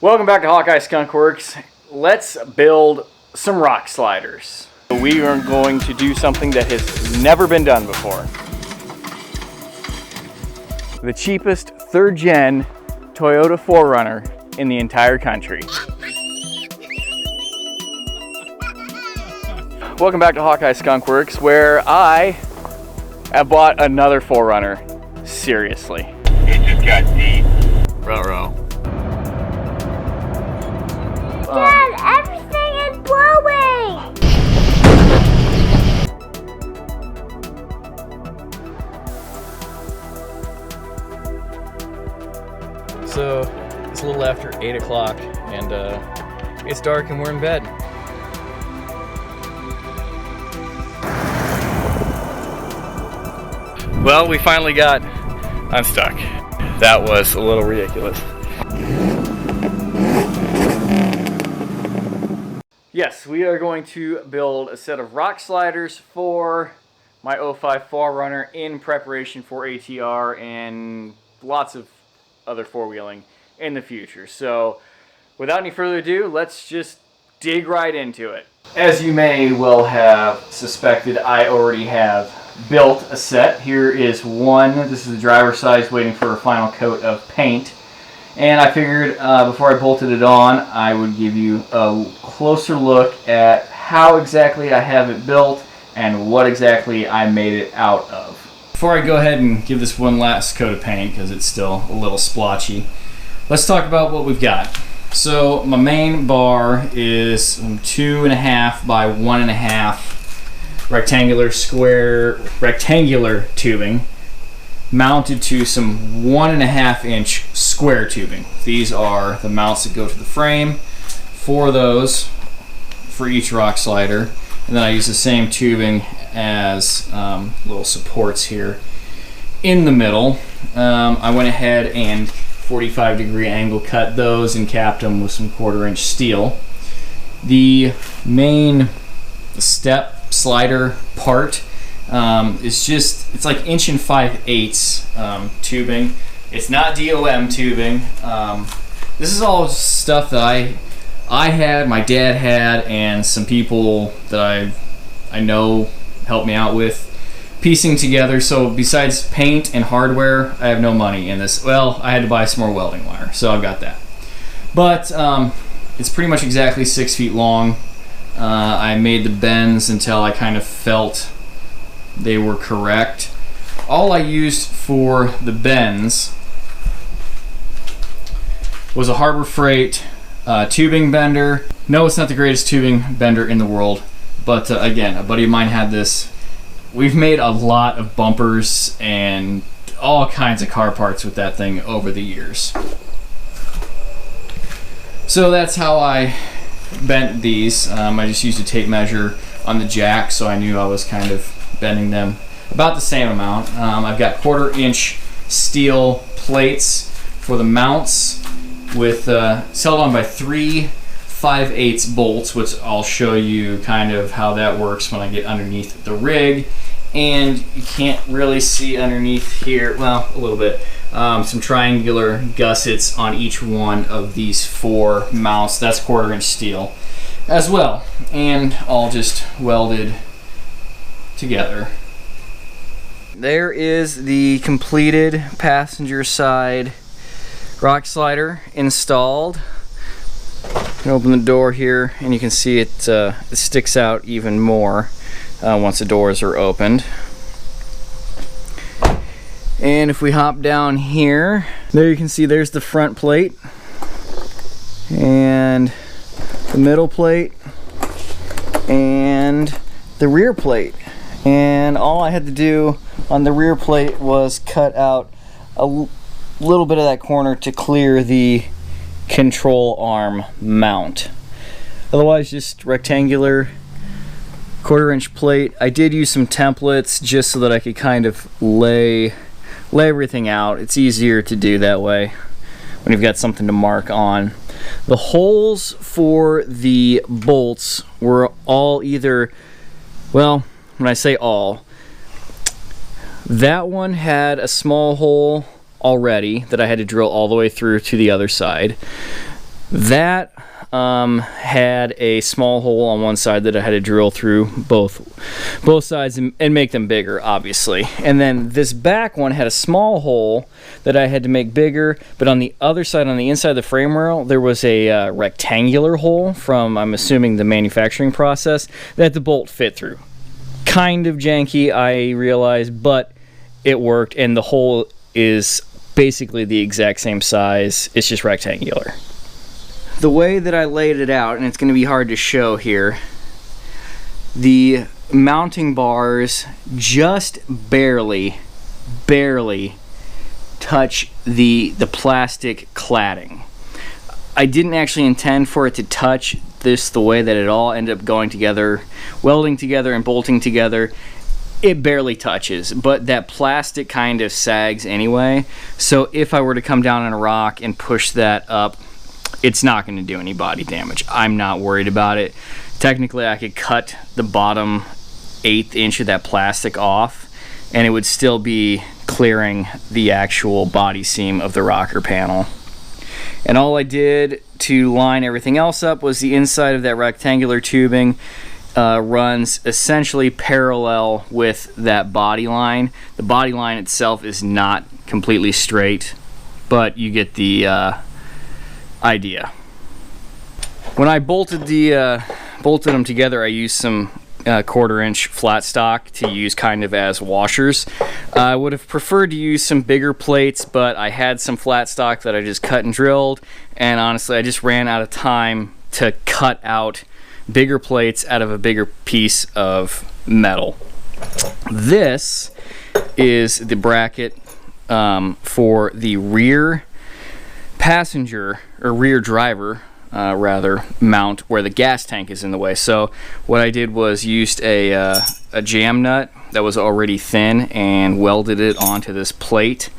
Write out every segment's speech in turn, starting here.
Welcome back to Hawkeye Skunk Works. Let's build some rock sliders. We are going to do something that has never been done before. The cheapest third-gen Toyota 4Runner in the entire country. Welcome back to Hawkeye Skunk Works, where I have bought another 4Runner. Seriously. It just got deep. Ruh-roh. Dad, everything is blowing! So it's a little after 8 o'clock and it's dark and we're in bed. Well, we finally got unstuck. That was a little ridiculous. Yes, we are going to build a set of rock sliders for my 05 4Runner in preparation for ATR and lots of other four-wheeling in the future. So, without any further ado, let's just dig right into it. As you may well have suspected, I already have built a set. Here is one. This is the driver's size, waiting for a final coat of paint. And I figured before I bolted it on, I would give you a closer look at how exactly I have it built and what exactly I made it out of. Before I go ahead and give this one last coat of paint, because it's still a little splotchy, let's talk about what we've got. So my main bar is 2.5 by 1.5 rectangular tubing, mounted to some 1.5 inch square tubing. These are the mounts that go to the frame for those, for each rock slider. And then I use the same tubing as little supports here in the middle. I went ahead and 45-degree angle cut those and capped them with some 1/4 inch steel. The main step slider part it's like 1 5/8 tubing. It's not DOM tubing. This is all stuff that I had, my dad had, and some people that I know helped me out with piecing together. So besides paint and hardware, I have no money in this. Well, I had to buy some more welding wire, so I've got that. But it's pretty much exactly 6 feet long. I made the bends until I kind of felt they were correct. All I used for the bends was a Harbor Freight tubing bender. No, it's not the greatest tubing bender in the world, but again, a buddy of mine had this. We've made a lot of bumpers and all kinds of car parts with that thing over the years. So that's how I bent these. I just used a tape measure on the jack, so I knew I was kind of bending them about the same amount. I've got 1/4 inch steel plates for the mounts with held on by 3 5/8 bolts, which I'll show you kind of how that works when I get underneath the rig. And you can't really see underneath here, well, a little bit, some triangular gussets on each one of these 4 mounts. That's 1/4 inch steel as well, and all just welded together. There is the completed passenger side rock slider installed. You can open the door here and you can see it sticks out even more once the doors are opened. And if we hop down here, there you can see there's the front plate and the middle plate and the rear plate. And all I had to do on the rear plate was cut out a little bit of that corner to clear the control arm mount. Otherwise, just rectangular 1/4 inch plate. I did use some templates just so that I could kind of lay everything out. It's easier to do that way when you've got something to mark on. The holes for the bolts were all either, well, when I say all, that one had a small hole already that I had to drill all the way through to the other side. That had a small hole on one side that I had to drill through both sides and make them bigger, obviously. And then this back one had a small hole that I had to make bigger, but on the other side, on the inside of the frame rail, there was a rectangular hole from, I'm assuming, the manufacturing process that the bolt fit through. Kind of janky, I realize, but it worked, and the hole is basically the exact same size. It's just rectangular. The way that I laid it out, and it's going to be hard to show here, the mounting bars just barely touch the plastic cladding. I didn't actually intend for it to touch this the way that it all ended up going together, welding together and bolting together. It barely touches, but that plastic kind of sags anyway. So if I were to come down on a rock and push that up, it's not going to do any body damage. I'm not worried about it. Technically, I could cut the bottom 1/8 inch of that plastic off, and it would still be clearing the actual body seam of the rocker panel. And all I did to line everything else up was the inside of that rectangular tubing runs essentially parallel with that body line. The body line itself is not completely straight, but you get the idea. When I bolted them together, I used some 1/4 inch flat stock to use kind of as washers. I would have preferred to use some bigger plates, but I had some flat stock that I just cut and drilled, and honestly I just ran out of time to cut out bigger plates out of a bigger piece of metal. This is the bracket for the rear passenger, or rear driver rather, mount where the gas tank is in the way. So what I did was used a jam nut that was already thin and welded it onto this plate,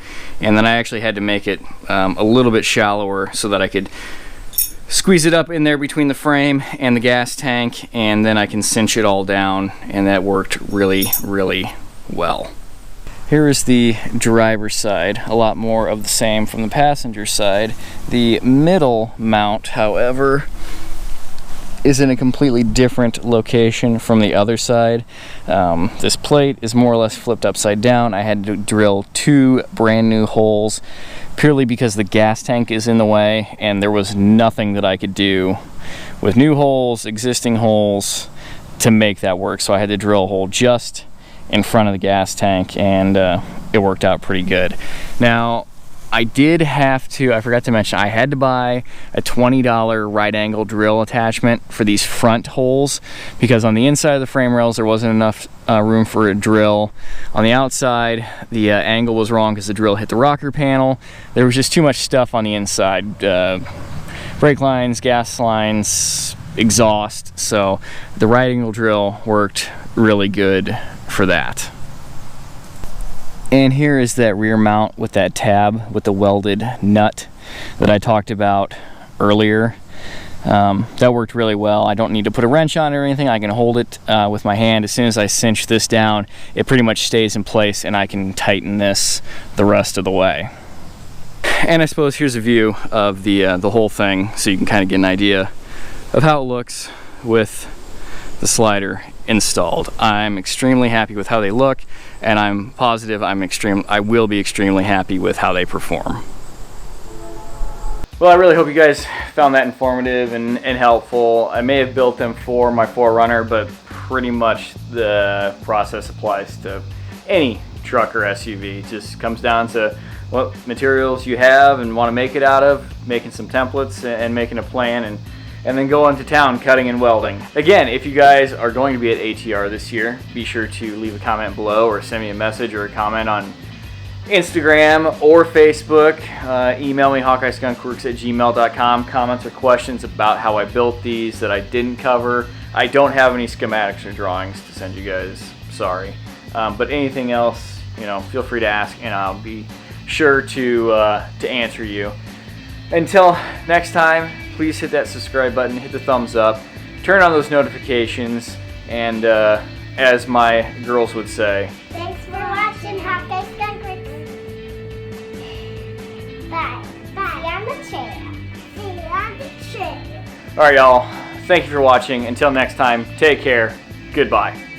and then I actually had to make it a little bit shallower so that I could squeeze it up in there between the frame and the gas tank, and then I can cinch it all down, and that worked really well. Here is the driver's side, a lot more of the same from the passenger side. The middle mount, however, is in a completely different location from the other side. This plate is more or less flipped upside down. I had to drill 2 brand new holes purely because the gas tank is in the way, and there was nothing that I could do with new holes, existing holes, to make that work. So I had to drill a hole just in front of the gas tank, and it worked out pretty good. Now, I did have to, I forgot to mention, I had to buy a $20 right angle drill attachment for these front holes, because on the inside of the frame rails there wasn't enough room for a drill. On the outside, the angle was wrong because the drill hit the rocker panel. There was just too much stuff on the inside. Brake lines, gas lines, exhaust. So the right angle drill worked really good for that. And here is that rear mount with that tab with the welded nut that I talked about earlier. That worked really well. I don't need to put a wrench on it or anything. I can hold it with my hand. As soon as I cinch this down, it pretty much stays in place, and I can tighten this the rest of the way. And I suppose here's a view of the whole thing, so you can kind of get an idea of how it looks with the slider installed. I'm extremely happy with how they look, and I'm positive I will be extremely happy with how they perform. Well, I really hope you guys found that informative and helpful. I may have built them for my 4Runner, but pretty much the process applies to any truck or SUV. It just comes down to what materials you have and want to make it out of, making some templates and making a plan, and then go into town cutting and welding. Again, if you guys are going to be at ATR this year, be sure to leave a comment below or send me a message or a comment on Instagram or Facebook. Email me hawkeyeskunkworks@gmail.com. Comments or questions about how I built these that I didn't cover. I don't have any schematics or drawings to send you guys, sorry. But anything else, feel free to ask, and I'll be sure to answer you. Until next time, please hit that subscribe button, hit the thumbs up, turn on those notifications, and as my girls would say, Thanks for watching Hawkeye Skunkworks. Bye. Bye. See you on the chair. See you on the chair. All right, y'all. Thank you for watching. Until next time, take care. Goodbye.